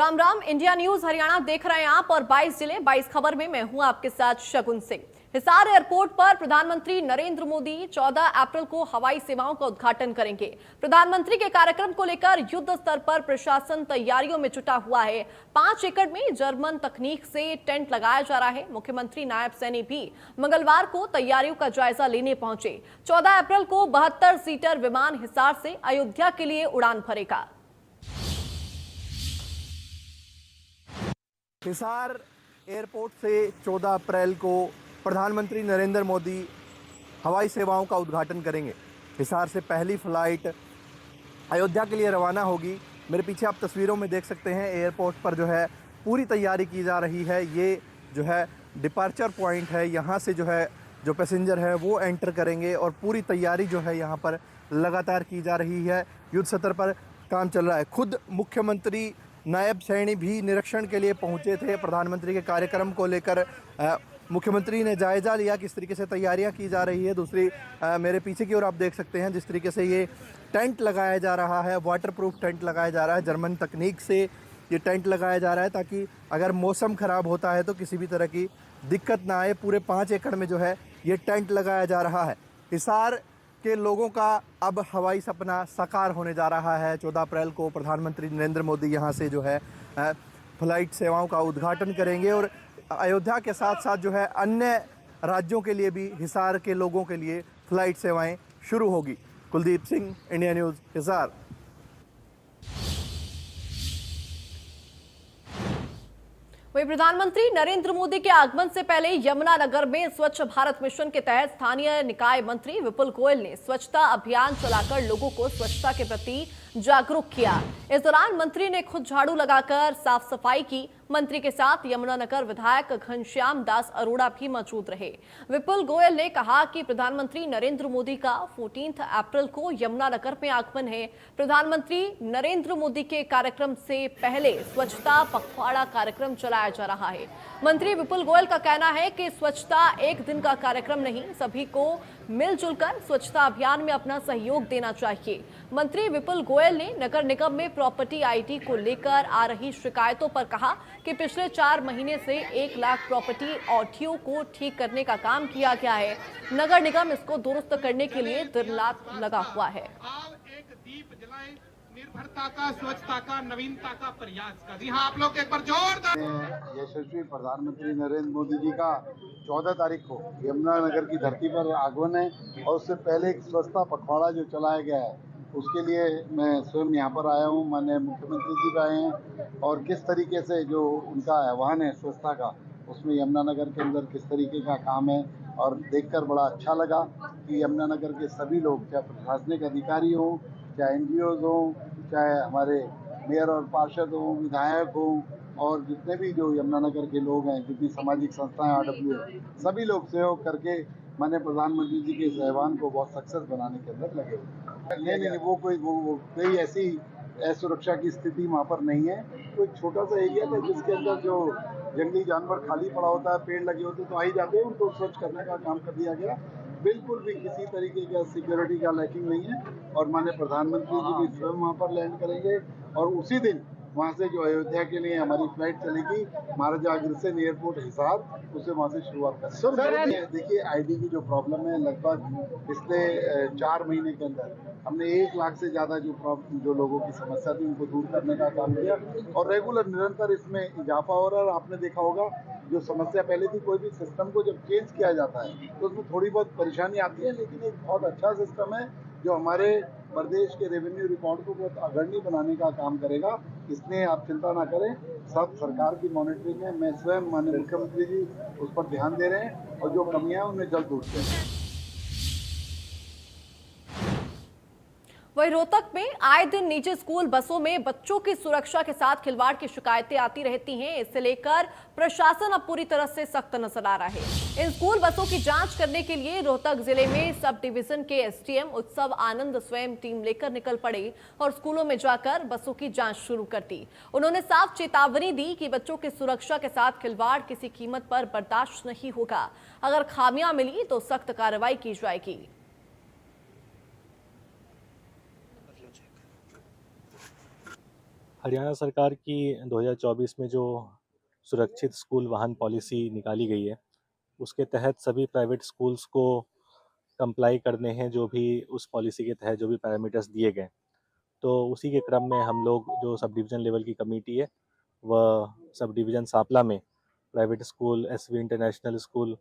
Ram Ram. India news Haryana देख रहे हैं आप और 22 जिले 22 खबर में मैं हूं आपके साथ शगुन सिंह। हिसार एयरपोर्ट पर प्रधानमंत्री नरेंद्र मोदी 14 अप्रैल को हवाई सेवाओं का उद्घाटन करेंगे। प्रधानमंत्री के कार्यक्रम को लेकर युद्ध स्तर पर प्रशासन तैयारियों में जुटा हुआ है। 5 एकड़ में जर्मन तकनीक से टेंट लगाया जा रहा है। मुख्यमंत्री नायब सैनी भी मंगलवार को तैयारियों का जायजा लेने पहुंचे। 14 अप्रैल को 72 सीटर विमान हिसार से अयोध्या के लिए उड़ान भरेगा। हिसार एयरपोर्ट से 14 अप्रैल को प्रधानमंत्री नरेंद्र मोदी हवाई सेवाओं का उद्घाटन करेंगे। हिसार से पहली फ्लाइट अयोध्या के लिए रवाना होगी। मेरे पीछे आप तस्वीरों में देख सकते हैं एयरपोर्ट पर जो है पूरी तैयारी की जा रही है। ये जो है डिपार्चर पॉइंट है, यहाँ से जो है जो पैसेंजर है वो एंटर करेंगे और पूरी तैयारी जो है यहाँ पर लगातार की जा रही है। युद्ध स्तर पर काम चल रहा है। खुद मुख्यमंत्री नायब सैनी भी निरीक्षण के लिए पहुंचे थे। प्रधानमंत्री के कार्यक्रम को लेकर मुख्यमंत्री ने जायजा लिया किस तरीके से तैयारियां की जा रही है। दूसरी मेरे पीछे की ओर आप देख सकते हैं जिस तरीके से ये टेंट लगाया जा रहा है, वाटरप्रूफ टेंट लगाया जा रहा है। जर्मन तकनीक से ये टेंट लगाया जा रहा है ताकि अगर मौसम ख़राब होता है तो किसी भी तरह की दिक्कत ना आए। पूरे 5 एकड़ में जो है ये टेंट लगाया जा रहा है। हिसार के लोगों का अब हवाई सपना साकार होने जा रहा है। 14 अप्रैल को प्रधानमंत्री नरेंद्र मोदी यहाँ से जो है फ्लाइट सेवाओं का उद्घाटन करेंगे और अयोध्या के साथ साथ जो है अन्य राज्यों के लिए भी हिसार के लोगों के लिए फ्लाइट सेवाएं शुरू होगी। Kuldeep Singh, India news, Hisar. वहीं प्रधानमंत्री नरेंद्र मोदी के आगमन से पहले यमुनानगर में स्वच्छ भारत मिशन के तहत स्थानीय निकाय मंत्री विपुल गोयल ने स्वच्छता अभियान चलाकर लोगों को स्वच्छता के प्रति जागरूक किया। इस दौरान मंत्री ने खुद झाड़ू लगाकर साफ सफाई की। मंत्री के साथ यमुनानगर विधायक घनश्याम दास अरोड़ा भी मौजूद रहे। विपुल गोयल ने कहा कि प्रधानमंत्री नरेंद्र मोदी का 14 अप्रैल को यमुनानगर में आगमन है। प्रधानमंत्री नरेंद्र मोदी के कार्यक्रम से पहले स्वच्छता पखवाड़ा कार्यक्रम चलाया जा रहा है। मंत्री विपुल गोयल का कहना है कि स्वच्छता एक दिन का कार्यक्रम नहीं, सभी को मिलजुल कर स्वच्छता अभियान में अपना सहयोग देना चाहिए। मंत्री विपुल गोयल ने नगर निगम में प्रॉपर्टी आईडी को लेकर आ रही शिकायतों पर कहा कि पिछले 4 महीने से 1 लाख प्रॉपर्टी ऑडियो को ठीक करने का काम किया गया है। नगर निगम इसको दुरुस्त करने के लिए दिन रात लगा हुआ है। एक दीप जलाएं, निर्भरता का, स्वच्छता का, नवीनता का प्रयास का। जी हाँ, आप लोग एक बार जोरदार। यशस्वी प्रधानमंत्री नरेंद्र मोदी जी का 14 तारीख को यमुनानगर की धरती पर आगमन है और उससे पहले एक स्वच्छता पखवाड़ा जो चलाया गया है उसके लिए मैं स्वयं यहाँ पर आया हूँ। माननीय मुख्यमंत्री जी भी आए हैं और किस तरीके से जो उनका आह्वान है स्वच्छता का, उसमें यमुनानगर के अंदर किस तरीके का काम है और देखकर बड़ा अच्छा लगा कि यमुनानगर के सभी लोग, चाहे प्रशासनिक अधिकारी हों, चाहे NGOs हों, चाहे हमारे मेयर और पार्षद हों, विधायक हों और जितने भी जो यमुनानगर के लोग हैं, जितनी सामाजिक संस्थाएं RWA, सभी लोग सहयोग करके माननीय प्रधानमंत्री जी के इस आह्वान को बहुत सक्सेस बनाने के अंदर लगे हुए। नहीं, वो कोई ऐसी असुरक्षा की स्थिति वहाँ पर नहीं है। तो एक छोटा सा एरिया था जिसके अंदर जो जंगली जानवर खाली पड़ा होता है, पेड़ लगे होते तो आ ही जाते हैं, उनको स्वच्छ करने का काम कर दिया गया। बिल्कुल भी किसी तरीके का सिक्योरिटी का लैकिंग नहीं है और माननीय प्रधानमंत्री जी भी स्वयं वहाँ पर लैंड करेंगे और उसी दिन वहाँ से जो अयोध्या के लिए हमारी फ्लाइट चलेगी महाराजा अग्रसेन एयरपोर्ट हिसार, उसे वहाँ से शुरुआत करेंगे। देखिए, आईडी की जो प्रॉब्लम है, लगभग पिछले 4 महीने के अंदर हमने 1 लाख से ज़्यादा जो लोगों की समस्या थी उनको दूर करने का काम किया और रेगुलर निरंतर इसमें इजाफा हो रहा है। और आपने देखा होगा जो समस्या पहले थी, कोई भी सिस्टम को जब चेंज किया जाता है तो उसमें थोड़ी बहुत परेशानी आती है, लेकिन एक बहुत अच्छा सिस्टम है जो हमारे प्रदेश के रेवेन्यू रिकॉर्ड को बहुत अग्रणी बनाने का काम करेगा। इसलिए आप चिंता ना करें, सब सरकार की मॉनिटरिंग है। मैं स्वयं माननीय मुख्यमंत्री जी उस पर ध्यान दे रहे हैं और जो कमियां हैं उन्हें जल्द दूर करें। वहीं रोहतक में आए दिन निजी स्कूल बसों में बच्चों की सुरक्षा के साथ खिलवाड़ की शिकायतें आती रहती हैं। इसे लेकर प्रशासन अब पूरी तरह से सख्त नजर आ रहा है। इन स्कूल बसों की जांच करने के लिए रोहतक जिले में सब डिवीजन के SDM उत्सव आनंद स्वयं टीम लेकर निकल पड़े और स्कूलों में जाकर बसों की जांच शुरू कर दी। उन्होंने साफ चेतावनी दी कि बच्चों की सुरक्षा के साथ खिलवाड़ किसी कीमत पर बर्दाश्त नहीं होगा। अगर खामियां मिली तो सख्त कार्रवाई की जाएगी। हरियाणा सरकार की 2024 में जो सुरक्षित स्कूल वाहन पॉलिसी निकाली गई है, उसके तहत सभी प्राइवेट स्कूल्स को कंप्लाई करने हैं जो भी उस पॉलिसी के तहत जो भी पैरामीटर्स दिए गए। तो उसी के क्रम में हम लोग जो सब डिवीज़न लेवल की कमेटी है, वह सब डिवीज़न सांपला में private school, SV international school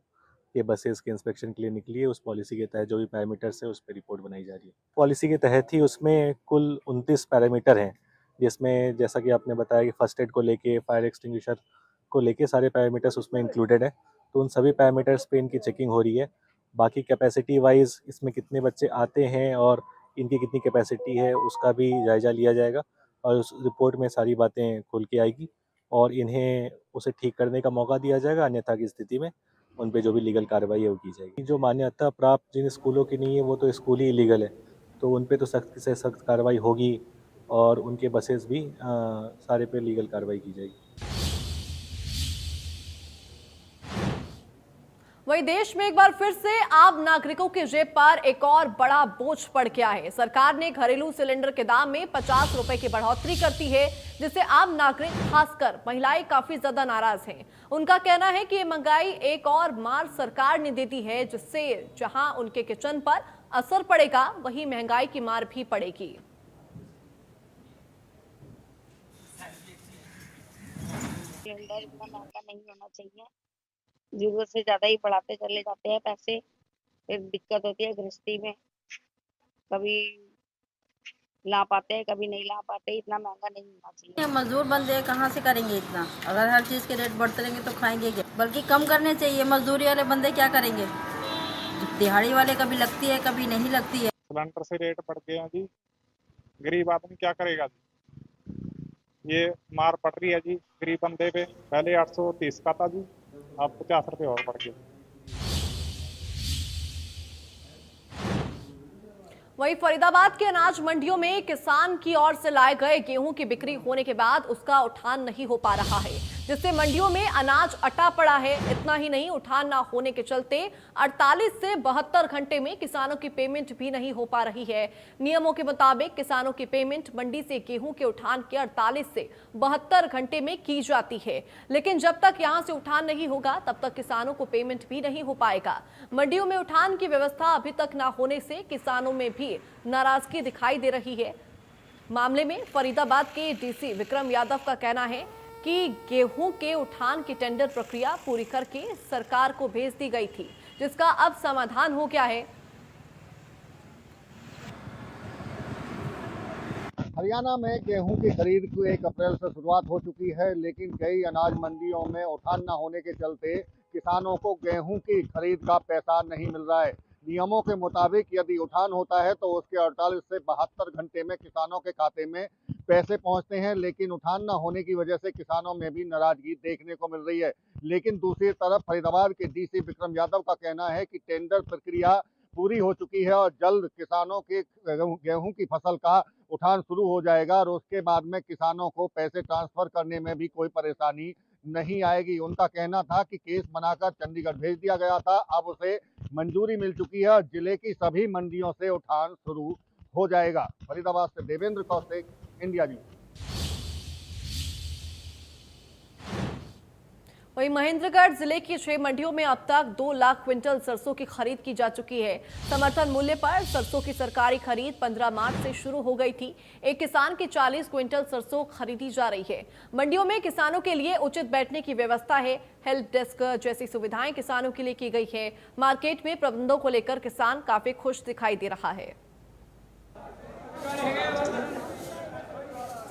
के बसेस के इंस्पेक्शन के लिए निकली है। उस पॉलिसी के तहत जो भी पैरामीटर्स है, उस पर रिपोर्ट बनाई जा रही है। पॉलिसी के तहत ही उसमें कुल 29 पैरामीटर हैं, जिसमें जैसा कि आपने बताया कि फर्स्ट एड को लेके, फायर एक्सटिंग्विशर को लेके सारे पैरामीटर्स उसमें इंक्लूडेड हैं। तो उन सभी पैरामीटर्स पे इनकी चेकिंग हो रही है। बाकी कैपेसिटी वाइज इसमें कितने बच्चे आते हैं और इनकी कितनी कैपेसिटी है, उसका भी जायज़ा लिया जाएगा और उस रिपोर्ट में सारी बातें खुल के आएगी और इन्हें उसे ठीक करने का मौका दिया जाएगा। अन्यथा की स्थिति में उन पे जो भी लीगल कार्रवाई है वो की जाएगी। जो मान्यता प्राप्त जिन स्कूलों की नहीं है, वो तो स्कूल ही इलीगल है, तो उन पे तो सख्त से सख्त कार्रवाई होगी और उनके बसेस भी सारे पे लीगल कार्रवाई की जाएगी। वहीं देश में एक बार फिर से आम नागरिकों की जेब पर एक और बड़ा बोझ पड़ गया है। सरकार ने घरेलू सिलेंडर के दाम में 50 रुपए की बढ़ोतरी करती है, जिससे आम नागरिक खासकर महिलाएं काफी ज्यादा नाराज हैं। उनका कहना है कि ये महंगाई एक और मार सरकार ने दे दी है, जिससे जहां उनके किचन पर असर पड़ेगा, वहीं महंगाई की मार भी पड़ेगी। सिलेंडर इतना महंगा नहीं होना चाहिए। जरूरत से ज्यादा ही बढ़ाते चले जाते हैं पैसे, फिर दिक्कत होती है गृहस्थी में। कभी ला पाते हैं, कभी नहीं ला पाते। इतना महंगा नहीं होना चाहिए। मजदूर बंदे कहाँ से करेंगे इतना? अगर हर चीज़ के रेट बढ़ते रहेंगे तो खाएंगे क्या? बल्कि कम करने चाहिए। मजदूरी वाले बंदे क्या करेंगे? दिहाड़ी वाले कभी लगती है, कभी नहीं लगती है। सिलेंडर से रेट बढ़ गए हैं जी, गरीब आदमी क्या करेगा जी? ये मार पड़ रही है जी गरीब बंदे पे। पहले 830 का था जी, अब 50 रुपये और बढ़ गए। वहीं फरीदाबाद के अनाज मंडियों में किसान की ओर से लाए गए गेहूं की बिक्री होने के बाद उसका उठान नहीं हो पा रहा है, जिससे मंडियों में अनाज अटा पड़ा है। इतना ही नहीं, उठान ना होने के चलते 48 से 72 घंटे में किसानों की पेमेंट भी नहीं हो पा रही है। नियमों के मुताबिक किसानों की पेमेंट मंडी से गेहूं के उठान के 48 से 72 घंटे में की जाती है, लेकिन जब तक यहां से उठान नहीं होगा तब तक किसानों को पेमेंट भी नहीं हो पाएगा। मंडियों में उठान की व्यवस्था अभी तक न होने से किसानों में भी नाराजगी दिखाई दे रही है। मामले में फरीदाबाद के डीसी विक्रम यादव का कहना है कि गेहूं के उठान की टेंडर प्रक्रिया पूरी करके सरकार को भेज दी गई थी, जिसका अब समाधान हो गया है। हरियाणा में गेहूं की खरीद की 1 अप्रैल से शुरुआत हो चुकी है, लेकिन कई अनाज मंडियों में उठान न होने के चलते किसानों को गेहूं की खरीद का पैसा नहीं मिल रहा है। नियमों के मुताबिक यदि उठान होता है तो उसके 48 से 72 घंटे में किसानों के खाते में पैसे पहुंचते हैं, लेकिन उठान न होने की वजह से किसानों में भी नाराजगी देखने को मिल रही है। लेकिन दूसरी तरफ फरीदाबाद के डीसी विक्रम यादव का कहना है कि टेंडर प्रक्रिया पूरी हो चुकी है और जल्द किसानों के गेहूं की फसल का उठान शुरू हो जाएगा और उसके बाद में किसानों को पैसे ट्रांसफर करने में भी कोई परेशानी नहीं आएगी। उनका कहना था कि केस बनाकर चंडीगढ़ भेज दिया गया था, अब उसे मंजूरी मिल चुकी है और जिले की सभी मंडियों से उठान शुरू हो जाएगा। फरीदाबाद से देवेंद्र कौशिक, इंडिया न्यूज। वहीं महेंद्रगढ़ जिले की 6 मंडियों में अब तक 2 लाख क्विंटल सरसों की खरीद की जा चुकी है। समर्थन मूल्य पर सरसों की सरकारी खरीद 15 मार्च से शुरू हो गई थी। एक किसान की 40 क्विंटल सरसों खरीदी जा रही है। मंडियों में किसानों के लिए उचित बैठने की व्यवस्था है। हेल्प डेस्क जैसी सुविधाएं किसानों के लिए की गई है। मार्केट में प्रबंधों को लेकर किसान काफी खुश दिखाई दे रहा है।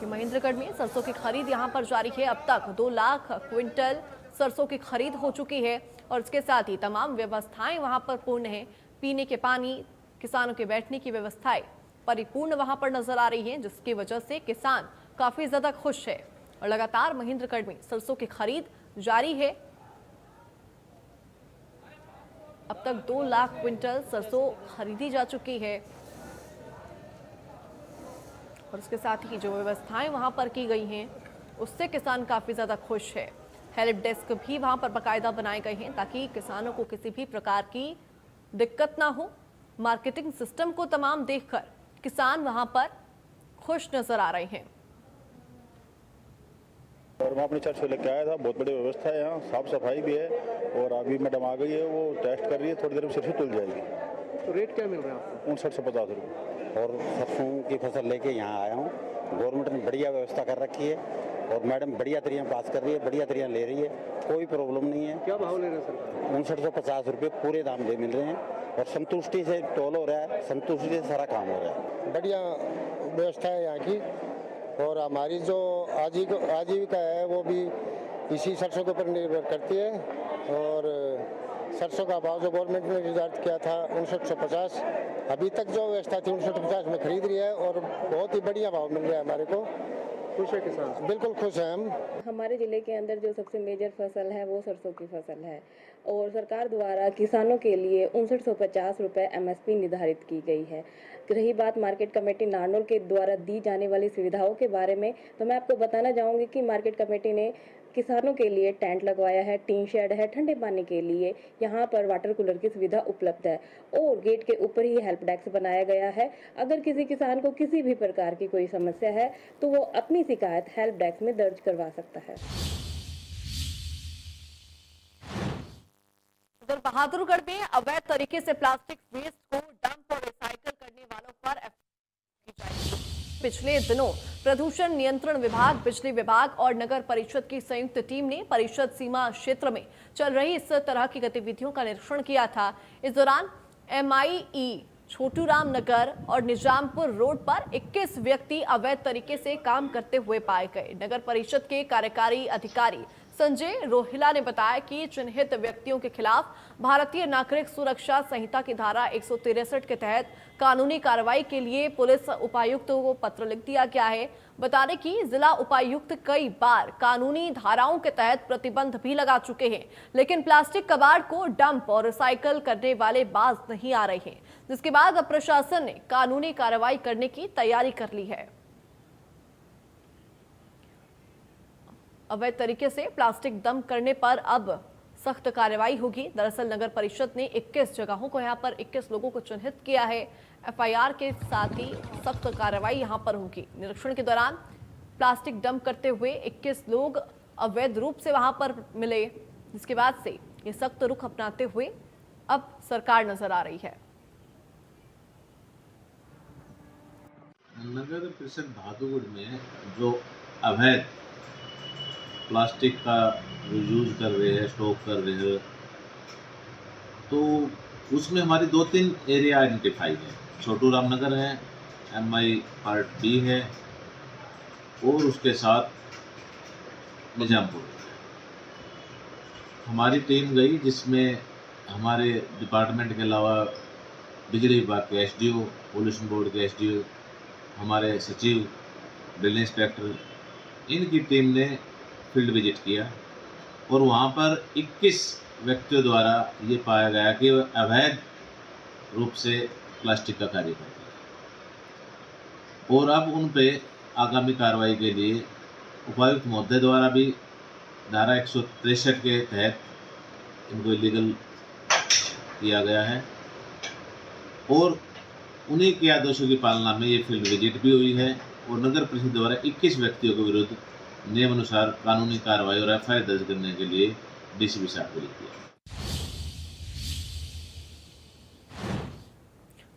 महेंद्रगढ़ में सरसों की खरीद यहां पर जारी है। अब तक 2 लाख क्विंटल सरसों की खरीद हो चुकी है और इसके साथ ही तमाम व्यवस्थाएं वहां पर पूर्ण है। पीने के पानी, किसानों के बैठने की व्यवस्थाएं परिपूर्ण वहां पर नजर आ रही हैं, जिसकी वजह से किसान काफी ज्यादा खुश है और लगातार महेंद्रगढ़ में सरसों की खरीद जारी है। अब तक 2 लाख क्विंटल सरसों खरीदी जा चुकी है और उसके साथ ही जो व्यवस्थाएं वहां पर की गई हैं उससे किसान काफी ज्यादा खुश है। हेल्प डेस्क भी वहां पर बाकायदा बनाए गए हैं ताकि किसानों को किसी भी प्रकार की दिक्कत ना हो। मार्केटिंग सिस्टम को तमाम देखकर किसान वहां पर खुश नजर आ रहे हैं। मैं अपनी चर्च से लेके आया था। बहुत बड़ी व्यवस्था है यहाँ, साफ सफाई भी है और अभी मैडम आ गई है, वो टेस्ट कर रही है, थोड़ी देर में सिर्फ तुल जाएगी। तो रेट क्या मिल रहा है आपको? 5950 रुपये। और सरसों की फसल लेके यहाँ आया हूँ। गवर्नमेंट ने बढ़िया व्यवस्था कर रखी है और मैडम बढ़िया तरियाँ पास कर रही है, बढ़िया तरियाँ ले रही है, कोई प्रॉब्लम नहीं है। क्या भाव ले रहे हैं सरकार? 5950 रुपये पूरे दाम दे मिल रहे हैं और संतुष्टि से तोल हो रहा है, संतुष्टि से सारा काम हो रहा है। बढ़िया व्यवस्था है यहाँ की और हमारी जो आजीविका है वो भी इसी सरसों के ऊपर निर्भर करती है। और सरसों का भाव जो गवर्नमेंट ने निर्धारित किया था 5950, अभी तक जो व्यवस्था थी 5950 में खरीद रही है और बहुत ही बढ़िया भाव मिल रहा है हमारे को। खुश है किसान? बिल्कुल खुश हैं हम। हमारे ज़िले के अंदर जो सबसे मेजर फसल है वो सरसों की फसल है और सरकार द्वारा किसानों के लिए 5950 रुपये MSP निर्धारित की गई है। रही बात मार्केट कमेटी नारनौल के द्वारा दी जाने वाली सुविधाओं के बारे में, तो मैं आपको बताना चाहूँगी कि मार्केट कमेटी ने किसानों के लिए टेंट लगवाया है, टीन शेड है, ठंडे पानी के लिए यहाँ पर वाटर कूलर की सुविधा उपलब्ध है और गेट के ऊपर ही हेल्प डेस्क बनाया गया है। अगर किसी किसान को किसी भी प्रकार की कोई समस्या है तो वो अपनी शिकायत हेल्प डेस्क में दर्ज करवा सकता है। उधर बहादुरगढ़ में अवैध तरीके से प्लास्टिक वेस्ट को डंप और रिसाइकल करने वालों पर की जाएगी। पिछले दिनों प्रदूषण नियंत्रण विभाग, बिजली विभाग और नगर परिषद की संयुक्त टीम ने परिषद सीमा क्षेत्र में चल रही इस तरह की गतिविधियों का निरीक्षण किया था। इस दौरान MIE छोटूराम नगर और निजामपुर रोड पर 21 व्यक्ति अवैध तरीके से काम करते हुए पाए गए। नगर परिषद के कार्यकारी अधिकारी संजय रोहिला ने बताया कि चिन्हित व्यक्तियों के खिलाफ भारतीय नागरिक सुरक्षा संहिता की धारा 163 के तहत कानूनी कार्रवाई के लिए पुलिस उपायुक्त को पत्र लिख दिया गया है। बता दें कि जिला उपायुक्त कई बार कानूनी धाराओं के तहत प्रतिबंध भी लगा चुके हैं, लेकिन प्लास्टिक कबाड़ को डंप और रिसाइकल करने वाले बाज नहीं आ रहे हैं, जिसके बाद अब प्रशासन ने कानूनी कार्रवाई करने की तैयारी कर ली है। अवैध तरीके से प्लास्टिक डंप करने पर अब सख्त कार्रवाई होगी। दरअसल नगर परिषद ने 21 जगहों को यहाँ पर 21 लोगों को चिन्हित किया है। FIR के साथ ही सख्त कार्रवाई यहाँ पर होगी। निरीक्षण के दौरान प्लास्टिक डंप करते हुए 21 लोग अवैध रूप से वहां पर मिले, जिसके बाद से ये सख्त रुख अपनाते हुए अब सरकार नजर आ रही है। नगर परिषद बहादुरगढ़ में जो अवैध प्लास्टिक का यूज कर रहे हैं, स्टॉक कर रहे हैं, तो उसमें हमारी 2-3 एरिया आइडेंटिफाई है। छोटू रामनगर है, MI पार्ट B है और उसके साथ निजामपुर। हमारी टीम गई जिसमें हमारे डिपार्टमेंट के अलावा बिजली विभाग के SDO, पोल्यूशन बोर्ड के SDO, हमारे सचिव, बिल्डिंग इंस्पेक्टर, इनकी टीम ने फील्ड विजिट किया और वहाँ पर 21 व्यक्तियों द्वारा ये पाया गया कि अवैध रूप से प्लास्टिक का कार्य करते हैं और अब उन पे आगामी कार्रवाई के लिए उपायुक्त महोदय द्वारा भी धारा 163 के तहत इनको इलीगल किया गया है और उन्हीं के आदेशों की पालना में ये फील्ड विजिट भी हुई है और नगर परिषद द्वारा 21 व्यक्तियों के विरुद्ध नियम अनुसार कानूनी कार्रवाई और FIR दर्ज करने के लिए DCP साहब को लिख दिया।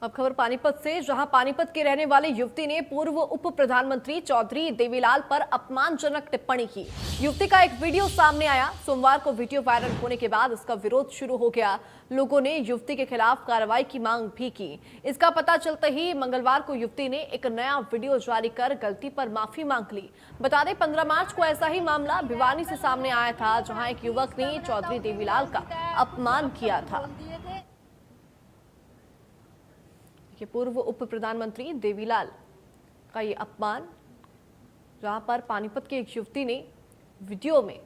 अब खबर पानीपत से, जहां पानीपत के रहने वाले युवती ने पूर्व उप प्रधानमंत्री चौधरी देवीलाल पर अपमानजनक टिप्पणी की। युवती का एक वीडियो सामने आया। सोमवार को वीडियो वायरल होने के बाद इसका विरोध शुरू हो गया। लोगों ने युवती के खिलाफ कार्रवाई की मांग भी की। इसका पता चलते ही मंगलवार को युवती ने एक नया वीडियो जारी कर गलती पर माफी मांग ली। बता दें 15 मार्च को ऐसा ही मामला भिवानी से सामने आया था, जहां एक युवक ने चौधरी देवीलाल का अपमान किया था। कि पूर्व उप प्रधानमंत्री देवीलाल का ये अपमान, जहां पर पानीपत की एक युवती ने वीडियो में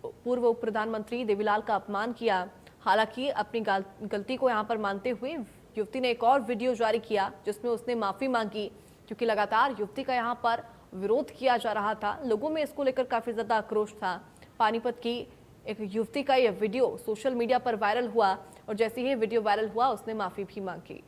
पूर्व उप प्रधानमंत्री देवीलाल का अपमान किया। हालांकि अपनी गलती को यहां पर मानते हुए युवती ने एक और वीडियो जारी किया जिसमें उसने माफी मांगी, क्योंकि लगातार युवती का यहां पर विरोध किया जा रहा था। लोगों में इसको लेकर काफी ज्यादा आक्रोश था। पानीपत की एक युवती का यह वीडियो सोशल मीडिया पर वायरल हुआ और जैसे ही वीडियो वायरल हुआ उसने माफी भी मांगी।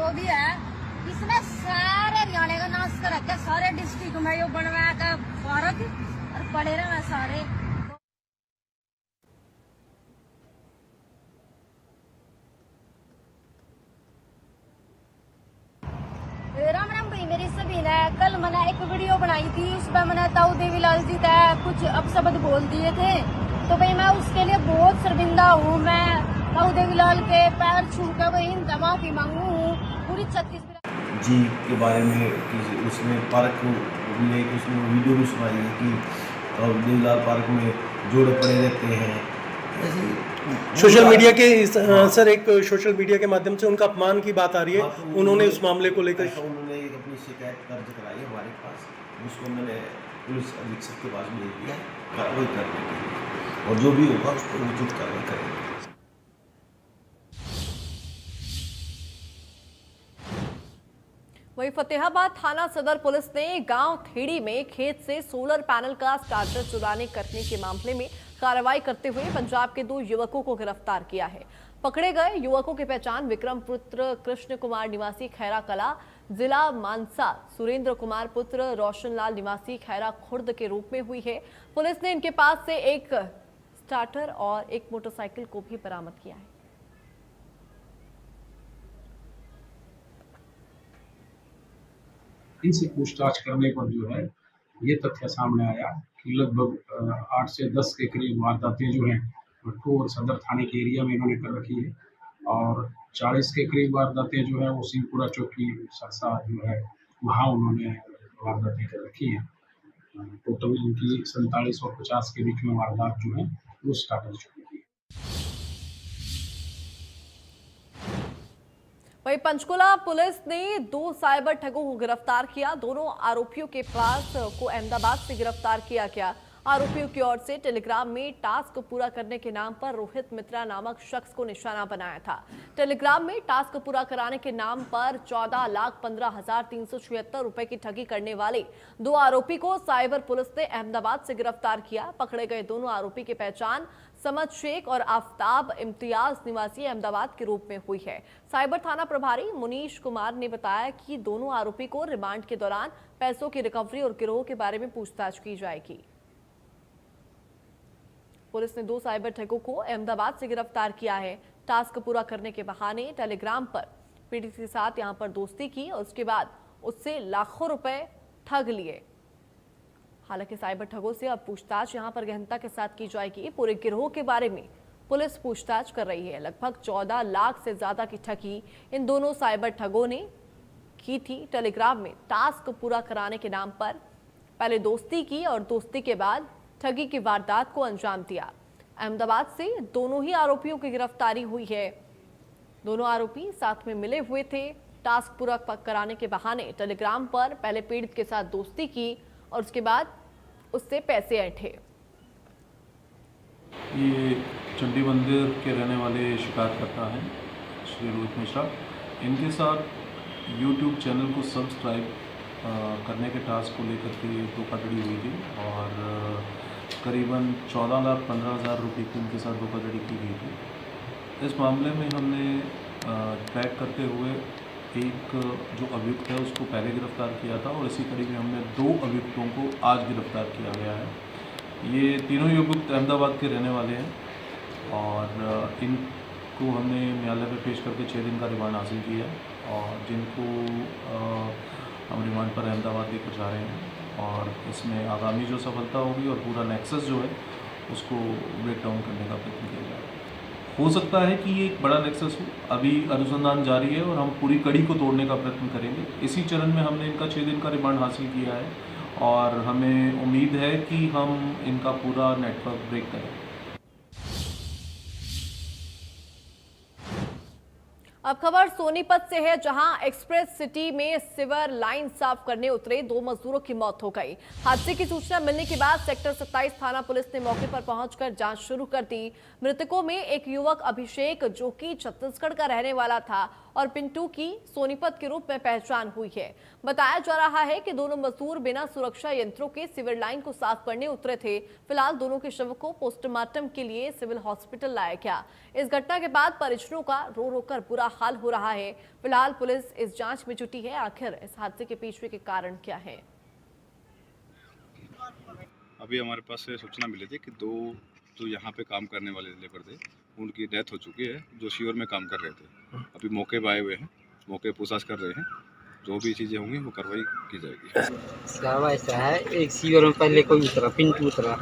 जो भी है इसने सारे हरियाणा का नाश कर रखा, सारे डिस्ट्रिक्ट में यो बनवा का पार्क और पड़े रहे सारे। राम राम भाई, मेरी सभी ने कल मैंने एक वीडियो बनाई थी, उसमें मैंने ताऊ देवीलाल जी का कुछ अपशब्द बोल दिए थे, तो भाई मैं उसके लिए बहुत शर्मिंदा हूँ। मैं ताऊ देवीलाल के पैर छू कर वही माफी मांगू हूँ पूरी 36 जी के बारे में कि उसने पार्क को लेकर उसने वीडियो भी सुनाई है कि ताऊ देवीलाल पार्क में जोड़े पड़े रहते हैं। सोशल मीडिया के सर एक सोशल मीडिया के माध्यम से उनका अपमान की बात आ रही है, उन्होंने उस मामले को लेकर उन्होंने एक अपनी शिकायत दर्ज कराई हमारे पास, उसको मैंने पुलिस अधीक्षक के पास भेज दिया कार्रवाई करने के लिए, और जो भी होगा उस पर उचित कार्रवाई करेंगे। वहीं फतेहाबाद थाना सदर पुलिस ने गांव थेड़ी में खेत से सोलर पैनल का स्टार्टर चुराने करने के मामले में कार्रवाई करते हुए पंजाब के 2 युवकों को गिरफ्तार किया है। पकड़े गए युवकों की पहचान विक्रम पुत्र कृष्ण कुमार निवासी खैरा कला, जिला मानसा सुरेंद्र कुमार पुत्र रोशन लाल निवासी खैरा खुर्द के रूप में हुई है। पुलिस ने इनके पास से एक स्टार्टर और एक मोटरसाइकिल को भी बरामद किया है। इनसे पूछताछ करने पर जो है ये तथ्य सामने आया कि लगभग 8 से 10 के करीब वारदातें जो हैं भट्टू और सदर थाने के एरिया में इन्होंने कर रखी है, और 40 के करीब वारदातें जो है वो सिंहपुरा चौकी सरसा जो है वहाँ उन्होंने वारदातें कर रखी हैं। टोटल इनकी 47 और 50 के बीच में वारदात जो है वो स्टार्ट हो चुकी है। वहीं पंचकुला पुलिस ने 2 साइबर ठगों को गिरफ्तार किया। दोनों आरोपियों के पास को अहमदाबाद से गिरफ्तार किया गया। आरोपियों की ओर से टेलीग्राम में टास्क पूरा करने के नाम पर रोहित मित्रा नामक शख्स को निशाना बनाया था। टेलीग्राम में टास्क पूरा कराने के नाम पर 14,15,376 रुपए की ठगी करने वाले 2 आरोपी को साइबर पुलिस ने अहमदाबाद से गिरफ्तार किया। पकड़े गए दोनों आरोपी की पहचान समद शेख और आफ्ताब इम्तियाज निवासी अहमदाबाद के रूप में हुई है। साइबर थाना प्रभारी मुनीश कुमार ने बताया कि दोनों आरोपी को रिमांड के दौरान पैसों की रिकवरी और गिरोह के बारे में पूछताछ की जाएगी। पुलिस ने 2 साइबर ठगों को अहमदाबाद से गिरफ्तार किया है। टास्क पूरा करने के बहाने टेलीग्राम पर पीड़ित के साथ यहां पर दोस्ती की और उसके बाद उससे लाखों रुपए ठग लिए। हालांकि साइबर ठगों से अब पूछताछ यहां पर गहनता के साथ की जाएगी। पूरे गिरोह के बारे में पुलिस पूछताछ कर रही है। लगभग 14 लाख से ज्यादा की ठगी इन दोनों साइबर ठगों ने की थी। टेलीग्राम में टास्क पूरा कराने के नाम पर पहले दोस्ती की और दोस्ती के बाद ठगी की वारदात को अंजाम दिया। अहमदाबाद से दोनों ही आरोपियों की गिरफ्तारी हुई है। दोनों आरोपी साथ में मिले हुए थे। टास्क पूरा कराने के बहाने टेलीग्राम पर पहले पीड़ित के साथ दोस्ती की और उसके बाद उससे पैसे ऐंठे। ये चंडी मंदिर के रहने वाले शिकायतकर्ता हैं श्री रोहित मिश्रा। इनके साथ यूट्यूब चैनल को सब्सक्राइब करने के टास्क को लेकर के धोखाधड़ी हुई थी और करीबन 14,15,000 रुपये की उनके साथ धोखाधड़ी की गई थी। इस मामले में हमने ट्रैक करते हुए एक जो अभियुक्त है उसको पहले गिरफ्तार किया था और इसी कड़ी में हमने 2 अभियुक्तों को आज गिरफ्तार किया गया है। ये तीनों अभियुक्त अहमदाबाद के रहने वाले हैं और इनको हमने न्यायालय में पेश करके 6 दिन का रिमांड हासिल किया और जिनको हम रिमांड पर अहमदाबाद लेकर जा रहे हैं और इसमें आगामी जो सफलता होगी और पूरा नेक्सस जो है उसको ब्रेक डाउन करने का प्रयत्न किया जाएगा। हो सकता है कि ये एक बड़ा नेक्सस हो, अभी अनुसंधान जारी है और हम पूरी कड़ी को तोड़ने का प्रयत्न करेंगे। इसी चरण में हमने इनका 6 दिन का रिमांड हासिल किया है और हमें उम्मीद है कि हम इनका पूरा नेटवर्क ब्रेक करें। अब खबर सोनीपत से है, जहां एक्सप्रेस सिटी में सीवर लाइन साफ करने उतरे 2 मजदूरों की मौत हो गई। हादसे की सूचना मिलने के बाद सेक्टर 27 थाना पुलिस ने मौके पर पहुंचकर जांच शुरू कर दी। मृतकों में एक युवक अभिषेक जो कि छत्तीसगढ़ का रहने वाला था और पिंटू की सोनीपत के रूप में पहचान हुई है। बताया जा रहा है कि दोनों मजदूर बिना सुरक्षा यंत्रों के सिविल लाइन को साफ करने उतरे थे। फिलहाल दोनों के शव को पोस्टमार्टम के लिए सिविल हॉस्पिटल लाया गया। इस घटना के बाद परिजनों का रो रो कर बुरा हाल हो रहा है। फिलहाल पुलिस इस जांच में जुटी है। आखिर इस हादसे के पीछे के कारण क्या है? अभी हमारे पास से सूचना मिली थी कि 2 जो यहाँ पे काम करने वाले लेबर थे उनकी डेथ हो चुकी है, जो सीवर में काम कर रहे थे। अभी मौके पे आए हुए हैं, मौके पूछताछ कर रहे हैं। जो भी चीज़ें होंगी वो कार्रवाई की जाएगी। साहब ऐसा है, एक सीवर में पहले कोई उतरा, पिंटू उतरा।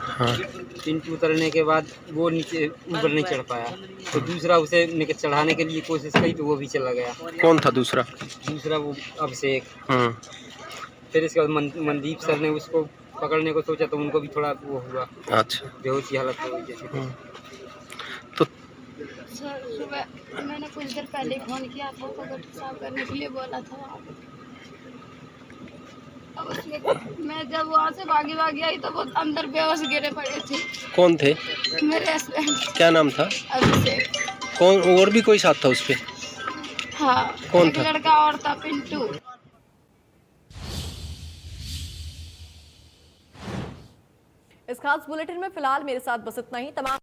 पिंटू उतरने के बाद वो नीचे ऊपर नहीं चढ़ पाया, तो दूसरा उसे चढ़ाने के लिए कोशिश की तो वो भी चला गया। कौन था दूसरा? दूसरा वो अभिषेक। फिर इसके बाद मनदीप सर ने उसको पकड़ने को सोचा तो उनको भी थोड़ा वो हुआ। अच्छा, बेहोशी हालत हो गई जैसे। तो सर सुबह मैंने कुछ देर पहले फोन किया, आपको पकड़ साफ करने के लिए बोला था वहाँ पे। अब उसमें मैं जब वहाँ से भागी आई तो वो अंदर बेहोश गिरे पड़े थे। कौन थे? मेरे हस्बैंड। क्या नाम था? अभिषेक। कौन और भी कोई साथ था उस पे? हाँ, कौन एक था? लड़का और था, पिंटू। इस खास बुलेटिन में फिलहाल मेरे साथ बस इतना ही। तमाम